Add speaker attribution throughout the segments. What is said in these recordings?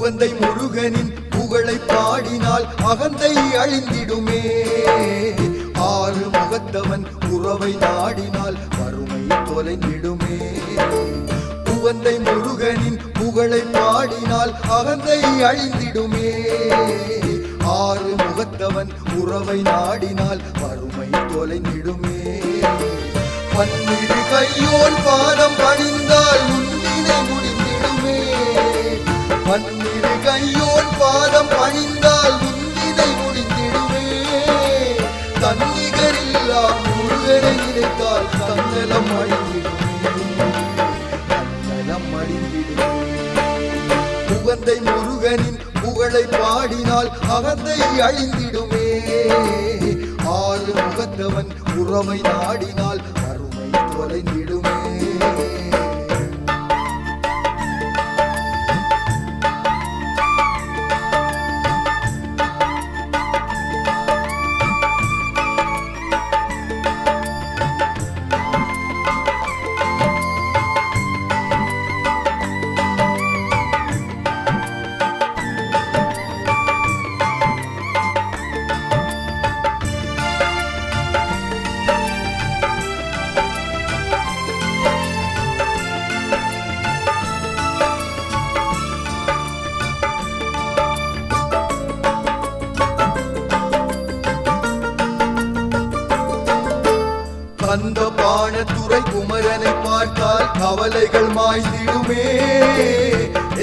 Speaker 1: உவந்தை முருகனின் புகழை பாடினால் அகந்தை அழிந்திடுமே. ஆறு முகத்தவன் உறவை நாடினால் வறுமை தொலைந்திடுமே. உவந்தை முருகனின் புகழை பாடினால் அகந்தை அழிந்திடுமே. ஆறு முகத்தவன் உறவை நாடினால் வறுமை தொலைந்திடுமே. பன்னிரு கையோன் பாதம் பணிந்தால் முன்னிலை முடிந்திடுமே. பன்னிரு கையோன் பாதம் பணிந்தால் முன்னிலை முடிந்திடுமே. தன்னிகரில்லா முருகனை நினைத்தால் தன்னலம் அழிந்திடுமே. தன்னலம் அழிந்திடுமே. உவந்தை முருகனின் புகழை பாடினால் அகந்தை அழிந்திடுமே. ஆறு முகத்தவன் உறவை நாடினால் வறுமை தொலைந்திடுமே. அந்த பாணத்துறை குமரனை பார்த்தால் கவலைகள் மாய்ந்திடுமே.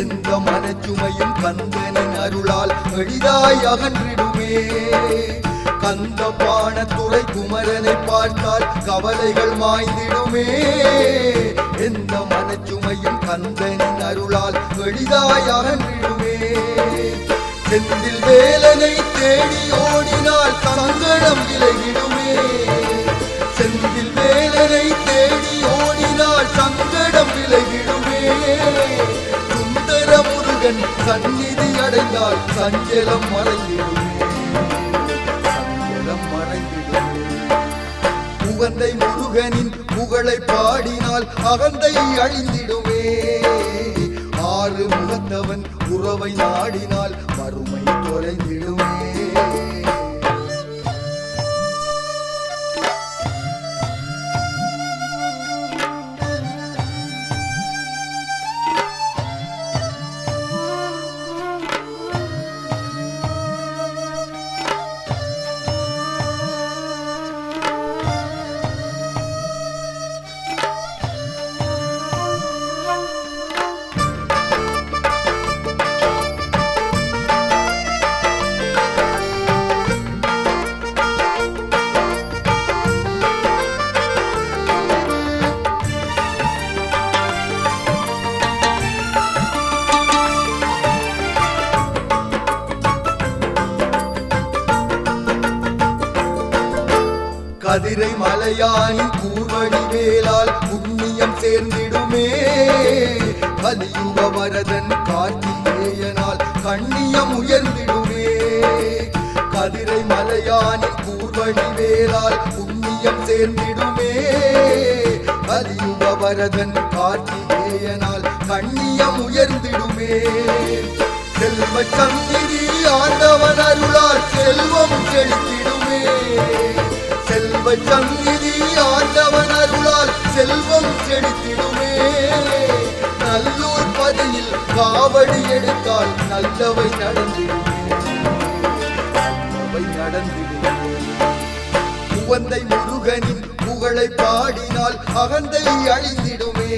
Speaker 1: எந்த மனச்சுமையும் கந்தனின் அருளால் எளிதாய் அகன்றிடுமே. கந்த பாணத்துறை குமரனை பார்த்தால் கவலைகள் மாய்ந்திடுமே. எந்த மனச்சுமையும் கந்தனின் அருளால் எளிதாய் அகன்றிடுமே. செந்தில் வேலனை தேடி ஓடினால் சங்கடம் விலகிடுமே. செந்தில் வேலனை தேடி ஓடினால் சங்கடம் விலகிடுமே. சுந்தர முருகன் சந்நிதி அடைந்தால் சஞ்சலம் மறைந்திடுமே. சஞ்சலம் மறைந்திடுமே. உவந்தை முருகனின் புகழை பாடினால் அகந்தை அழிந்திடுமே. ஆறு முகத்தவன் உறவை நாடினால் வறுமை தொலைந்திடுமே. கதிரை மலையானின் கூர்வழி வேலால் புண்ணியம் சேர்ந்திடுமே. கலியுக வரதன் கார்த்திகேயனால் கண்ணியம் உயர்ந்திடுமே. கதிரை மலையானின் கூர்வழி வேலால் புண்ணியம் சேர்ந்திடுமே. கலியுக வரதன் கார்த்திகேயனால் கண்ணியம் உயர்ந்திடுமே. செல்வ சந்நிதி ஆண்டவன் அருளால் செல்வம் செழித்திடுமே. செல்வ சந்நிதி ஆண்டவன் அருளால் செல்வம் செழித்திடுமே. நல்லூர் பதியில் காவடி எடுத்தால் நல்லவை நடந்திடுமே. நல்லவை நடந்திடுமே. உவந்தை முருகனின் புகழை பாடினால் அகந்தை அழிந்திடுமே.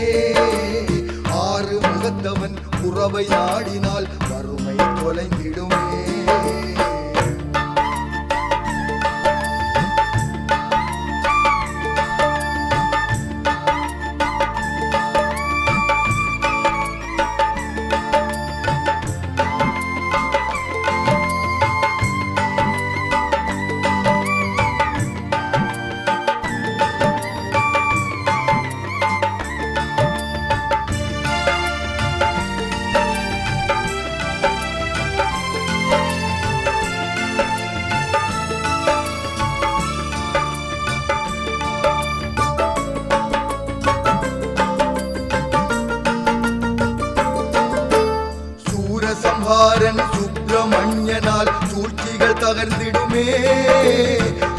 Speaker 1: ஆறு முகத்தவன் உறவை நாடினால் வறுமை தொலைந்திடுமே. சூரசம்ஹாரன் சுப்பிரமணியனால் சூழ்ச்சிகள் தகர்ந்திடுமே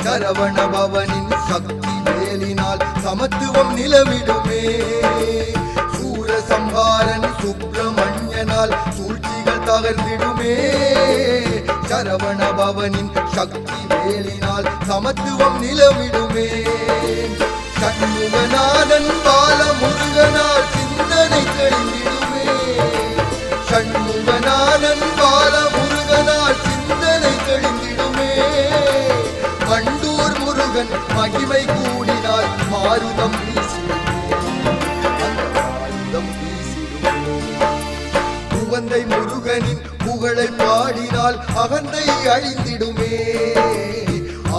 Speaker 1: சரவண பவனின் சக்தி வேலினால் சமத்துவம் நிலவிடுமே சூரசம்ஹாரன் சுப்பிரமணியனால் சூழ்ச்சிகள் தகர்ந்திடுமே சரவண பவனின் சக்தி வேலினால் சமத்துவம் நிலவிடுமே சண்முகநாதன் பாலமுருகனால் சிந்தனை தெளிந்திடுமே சண்முகநாதன் பாலமுருகனால் சிந்தனை தெளிந்திடுமே மண்டூர் முருகன் மகிமை கூடினால் மாருதம் உவந்தை முருகனின் புகழை பாடினால் அகந்தை அழிந்திடுமே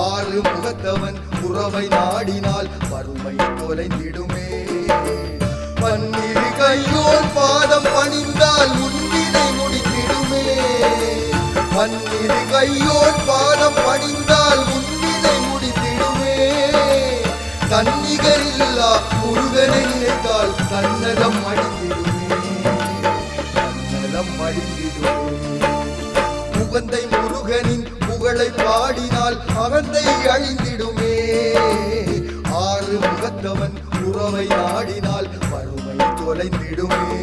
Speaker 1: ஆறு முகத்தவன் உறவை நாடினால் வறுமை தொலைந்திடுமே பன்னிரு கையோர் பாதம் பணிந்தால் முன்வினை முடித்திடுமே பன்னிரு கையோர் பாதம் பணிந்தால் முன்வினை முடித்திடுமே தன்னிகரில்லா முருகனை நினைத்தால் தன்னலம் அழிந்திடுமே தன்னலம் அழிந்திடுமே உவந்தை முருகனின் புகழை பாடினால் அகந்தை அழிந்திடுமே ஆறு முகத்தவன் உறவை நாடினால் வறுமை தொலைந்திடுமே